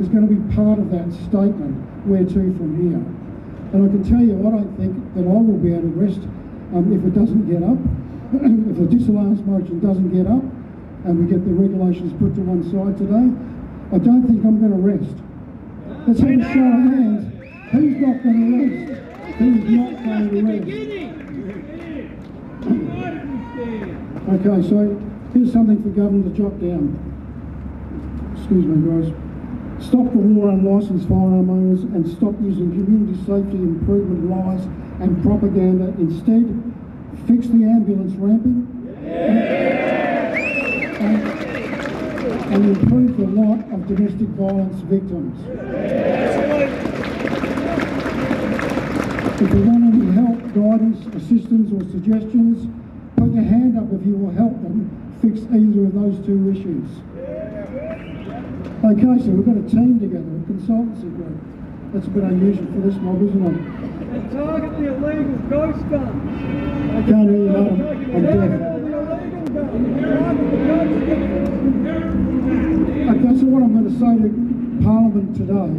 is going to be part of that statement, where to from here. And I can tell you, I don't think that I will be able to rest if it doesn't get up. If the disallowance motion doesn't get up, and we get the regulations put to one side today, I don't think I'm going to rest. Let's have a show of hands. Who's not going to rest? Who's not going to rest? Okay, so here's something for government to jot down. Excuse me, guys. Stop the war on licensed firearm owners and stop using community safety improvement lies and propaganda. Instead, fix the ambulance ramping and improve the lot of domestic violence victims. If you want any help, guidance, assistance or suggestions, put your hand up if you will help them fix either of those two issues. Okay, so we've got a team together, a consultancy group. That's a bit unusual for this mob, isn't it? And target the illegal ghost guns. I can't hear you, madam. I'm deaf. Okay, so what I'm going to say to Parliament today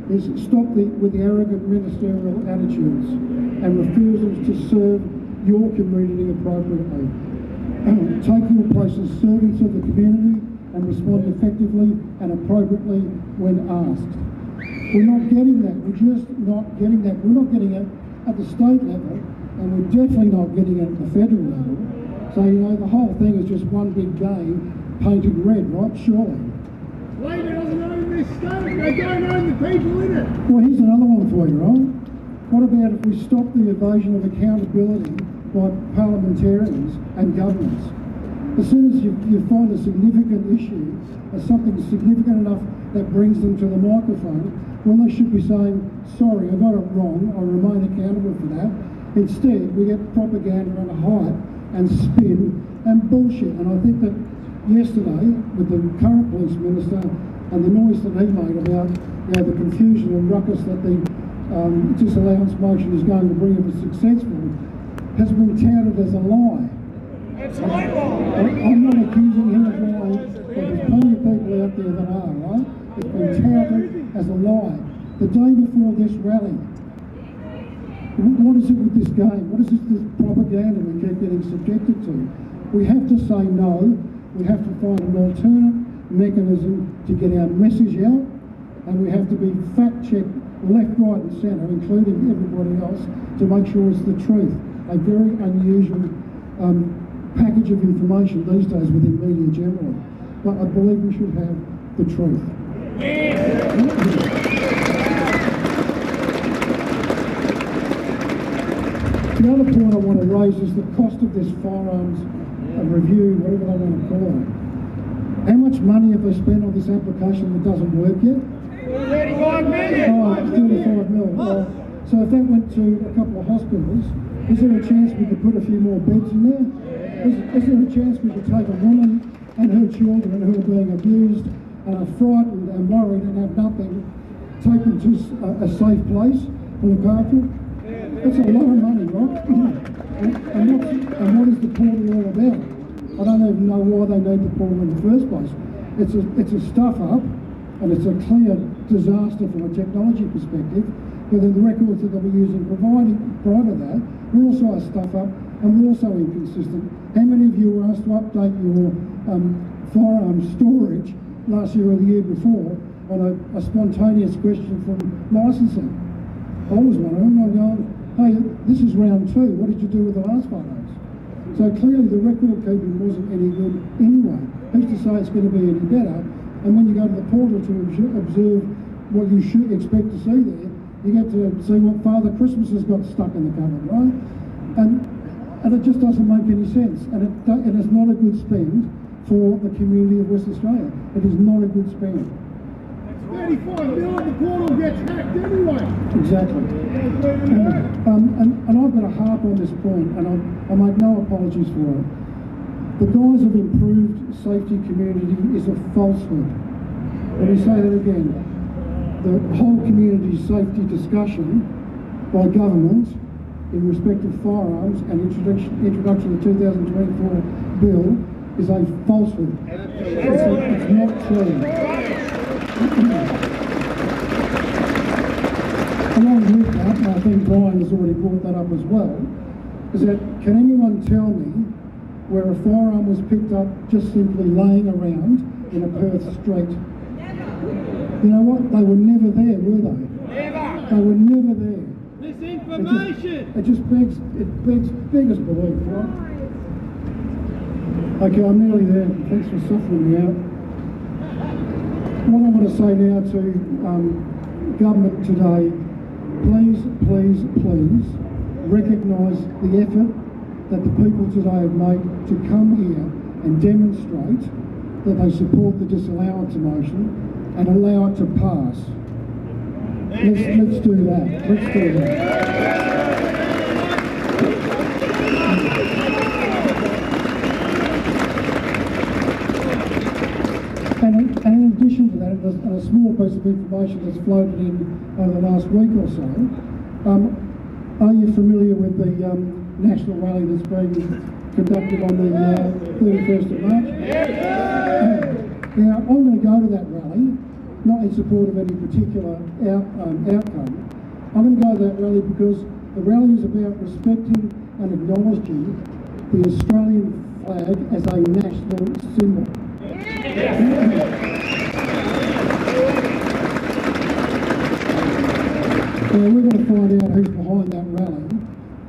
is stop with the arrogant ministerial attitudes and refusals to serve your community appropriately. Take your place as servants of the community and respond effectively and appropriately when asked. We're not getting that. We're just not getting that. We're not getting it at the state level, and we're definitely not getting it at the federal level. So, you know, the whole thing is just one big game painted red, right? Surely. Labor doesn't own this state. They don't own the people in it. Well, here's another one for you, right? What about if we stop the evasion of accountability by parliamentarians and governments? As soon as you find a significant issue, or something significant enough that brings them to the microphone, when they should be saying, sorry, I got it wrong, I remain accountable for that. Instead, we get propaganda and hype and spin and bullshit. And I think that yesterday, with the current police minister and the noise that he made about, you know, the confusion and ruckus that the disallowance motion is going to bring if it's successful, has been touted as a lie. It's a lie. I'm not accusing him of lying, but there's plenty of people out there that are, right? It's been touted as a lie. The day before this rally, what is it with this game? What is this propaganda we keep getting subjected to? We have to say no. We have to find an alternate mechanism to get our message out, and we have to be fact-checked left, right and centre, including everybody else, to make sure it's the truth. A very unusual package of information these days within media generally. But I believe we should have the truth. The other point I want to raise is the cost of this firearms review, whatever they want to call it. How much money have they spent on this application that doesn't work yet? 35 million. Oh, it's 35 million. So if that went to a couple of hospitals, is there a chance we could put a few more beds in there? Is there a chance we could take a woman and her children who are being abused and are frightened and worried and have nothing, take them to a safe place to look after? That's a lot of money, right? And what is the portal all about? I don't even know why they need the portal in the first place. It's a stuff up, and it's a clear disaster from a technology perspective. But then the records that they'll be using prior to that were also a stuff up, and we're also inconsistent. How many of you were asked to update your firearm storage last year or the year before on a spontaneous question from licensing? I was one of them. I'm going, hey, this is round 2. What did you do with the last photos? So clearly the record keeping wasn't any good anyway. Who's to say it's going to be any better? And when you go to the portal to observe what you should expect to see there, you get to see what Father Christmas has got stuck in the cupboard, right? And it just doesn't make any sense. And it is not a good spend for the community of West Australia. It is not a good spend. 35 million, the portal gets hacked anyway. Exactly. And I've got to harp on this point, and I make no apologies for it. The guise of improved safety community is a falsehood. Let me say that again. The whole community safety discussion by government in respect of firearms and introduction of the 2024 bill is a falsehood. It's not true. Along with that, and I think Brian has already brought that up as well, is that can anyone tell me where a firearm was picked up just simply laying around in a Perth street? You know what? They were never there, were they? Never. They were never there. This information. It just begs belief, right? Okay, I'm nearly there. Thanks for suffering me out. What I want to say now to government today, please, please, please recognise the effort that the people today have made to come here and demonstrate that they support the disallowance motion and allow it to pass. Let's do that. Let's do that. And in addition to that, a small piece of information that's floated in over the last week or so, are you familiar with the national rally that's being conducted on the 31st of March? Now, I'm going to go to that rally, not in support of any particular outcome. I'm going to go to that rally because the rally is about respecting and acknowledging the Australian flag as a national symbol. Well, we're going to find out who's behind that rally,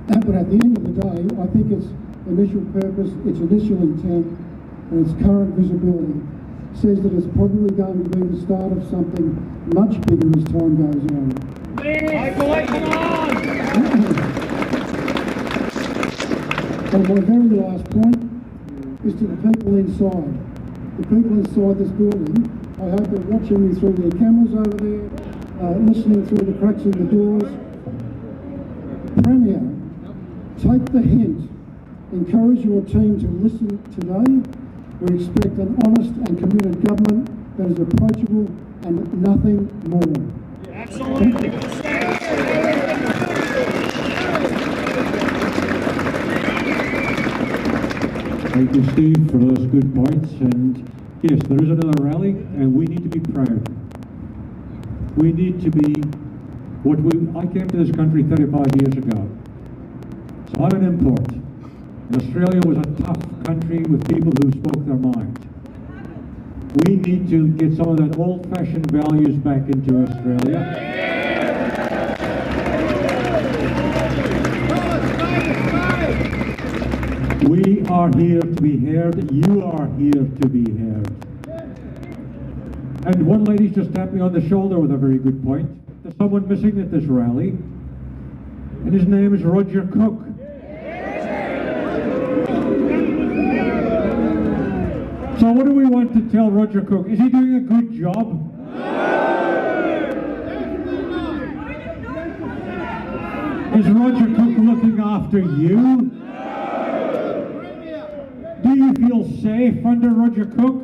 but at the end of the day, I think its initial purpose, its initial intent, and its current visibility says that it's probably going to be the start of something much bigger as time goes on. And my very last point is to the people inside. The people inside this building, I hope they're watching me through their cameras over there, listening through the cracks in the doors. Premier, take the hint. Encourage your team to listen today. We expect an honest and committed government that is approachable and nothing more. Absolutely. Thank you, Steve, for those good points. And yes, there is another rally, and we need to be proud. We need to be I came to this country 35 years ago, so I'm an import. And Australia was a tough country with people who spoke their mind. We need to get some of that old-fashioned values back into Australia. We are here to be heard. You are here to be heard. And one lady just tapped me on the shoulder with a very good point. There's someone missing at this rally, and his name is Roger Cook. So what do we want to tell Roger Cook? Is he doing a good job? Is Roger Cook looking after you? Do you feel safe under Roger Cook?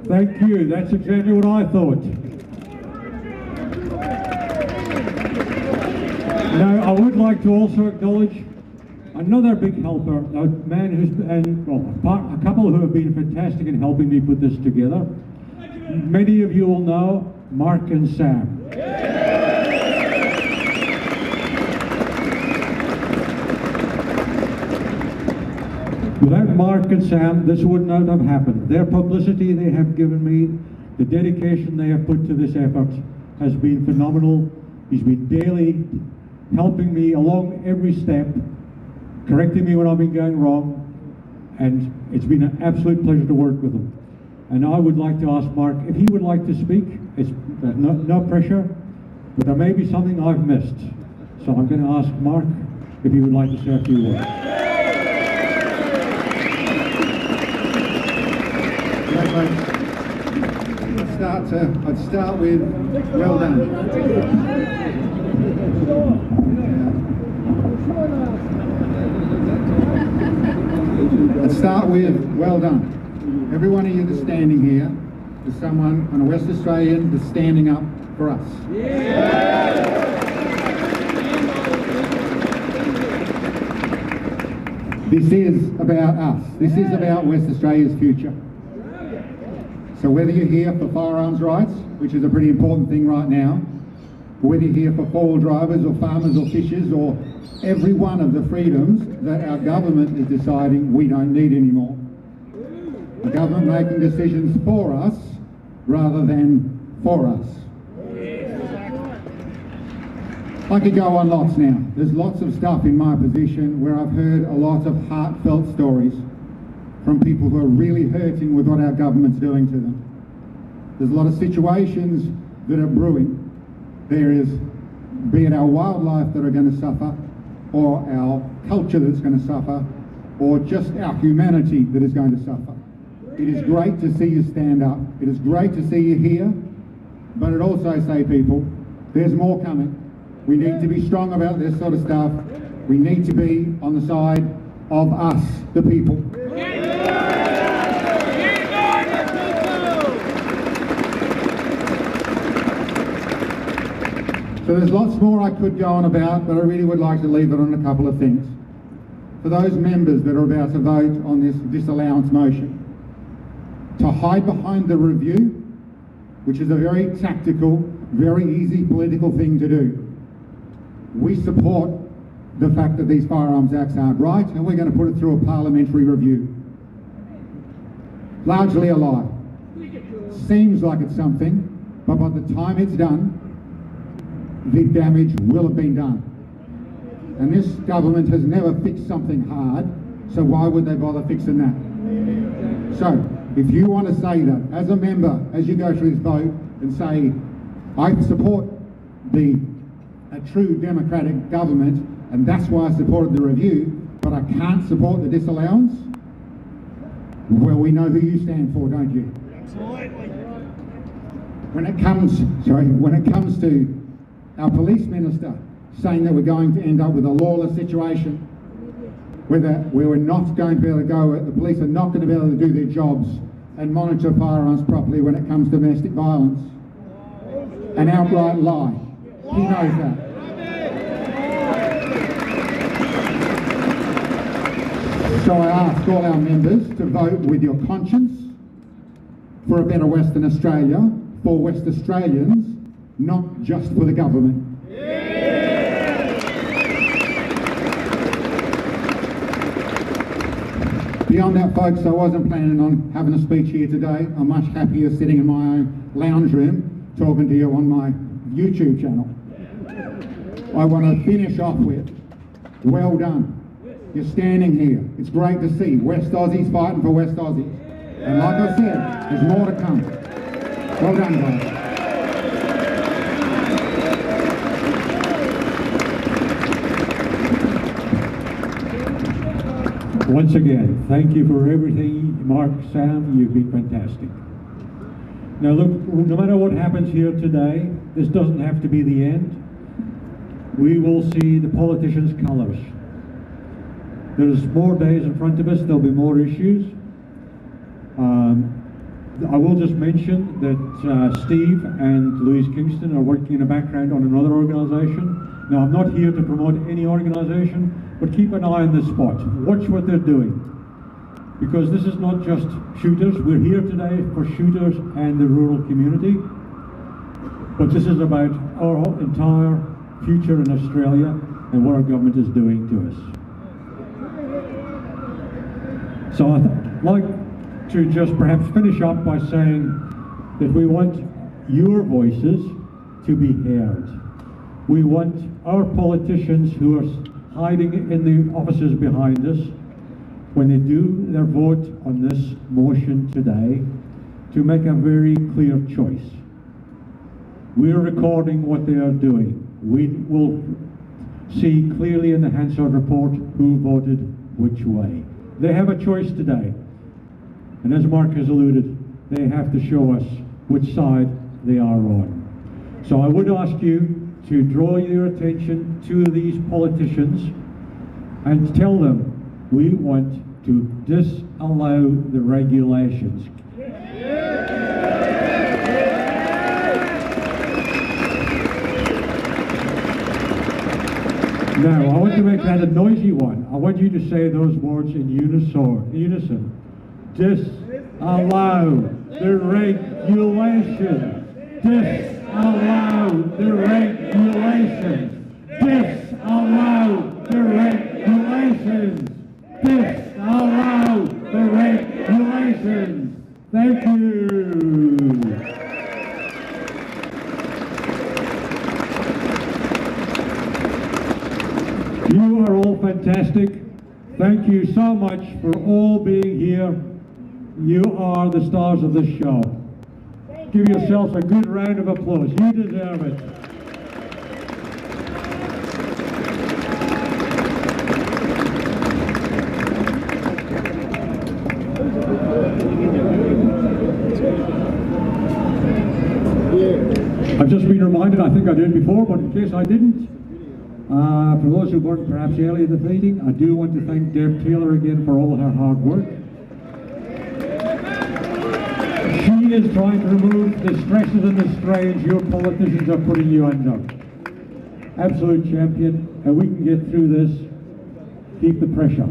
Thank you. That's exactly what I thought. Now, I would like to also acknowledge another big helper, a man a couple who have been fantastic in helping me put this together. Many of you will know Mark and Sam. Without Mark and Sam, this would not have happened. Their publicity they have given me, the dedication they have put to this effort has been phenomenal. He's been daily helping me along every step, correcting me when I've been going wrong, and it's been an absolute pleasure to work with him. And I would like to ask Mark if he would like to speak. It's no pressure, but there may be something I've missed. So I'm going to ask Mark if he would like to say a few words. I'd start with well done. Let's start with well done. Every one of you that's standing here is someone, and a West Australian, that's standing up for us. This is about us. This is about West Australia's future. So whether you're here for firearms rights, which is a pretty important thing right now, or whether you're here for four-wheel drivers or farmers or fishers or every one of the freedoms that our government is deciding we don't need anymore. The government making decisions for us rather than for us. I could go on lots now. There's lots of stuff in my position where I've heard a lot of heartfelt stories from people who are really hurting with what our government's doing to them. There's a lot of situations that are brewing. There is, be it our wildlife that are going to suffer, or our culture that's going to suffer, or just our humanity that is going to suffer. It is great to see you stand up. It is great to see you here, but it also say, people, there's more coming. We need to be strong about this sort of stuff. We need to be on the side of us, the people. So there's lots more I could go on about, but I really would like to leave it on a couple of things. For those members that are about to vote on this disallowance motion, to hide behind the review, which is a very tactical, very easy political thing to do. We support the fact that these Firearms Acts aren't right, and we're going to put it through a parliamentary review. Largely a lie. Seems like it's something, but by the time it's done, the damage will have been done. And this government has never fixed something hard, so why would they bother fixing that? So, if you want to say that, as a member, as you go through this vote, and say, I support a true democratic government, and that's why I supported the review, but I can't support the disallowance, well, we know who you stand for, don't you? Absolutely. When it comes to our police minister saying that we're going to end up with a lawless situation, where we're not going to be able to go, the police are not going to be able to do their jobs and monitor firearms properly when it comes to domestic violence. An outright lie. He knows that. So I ask all our members to vote with your conscience for a better Western Australia, for West Australians, not just for the government. Beyond that, folks, I wasn't planning on having a speech here today. I'm much happier sitting in my own lounge room talking to you on my YouTube channel. I want to finish off with, well done. You're standing here. It's great to see West Aussies fighting for West Aussies. And like I said, there's more to come. Well done, guys. Once again, thank you for everything, Mark, Sam, you've been fantastic. Now look, no matter what happens here today, this doesn't have to be the end. We will see the politicians' colours. There's more days in front of us, there'll be more issues. I will just mention that Steve and Louise Kingston are working in the background on another organisation. Now I'm not here to promote any organisation, but keep an eye on this spot. Watch what they're doing. Because this is not just shooters. We're here today for shooters and the rural community. But this is about our whole entire future in Australia and what our government is doing to us. So I'd like to just perhaps finish up by saying that we want your voices to be heard. We want our politicians who are hiding in the offices behind us, when they do their vote on this motion today, to make a very clear choice. We're recording what they are doing. We will see clearly in the Hansard report who voted which way. They have a choice today. And as Mark has alluded, they have to show us which side they are on. So I would ask you to draw your attention to these politicians and tell them we want to disallow the regulations. Now, I want to make that a noisy one. I want you to say those words in unison. Disallow the regulations. Disallow the regulations. Disallow the regulations. Disallow the regulations. Thank you. You are all fantastic. Thank you so much for all being here. You are the stars of this show. Give yourselves a good round of applause. You deserve it. I've just been reminded, I think I did before, but in case I didn't, for those who weren't perhaps early in the meeting, I do want to thank Deb Taylor again for all her hard work. She is trying to remove the stresses and the strains your politicians are putting you under. Absolute champion, and we can get through this. Keep the pressure.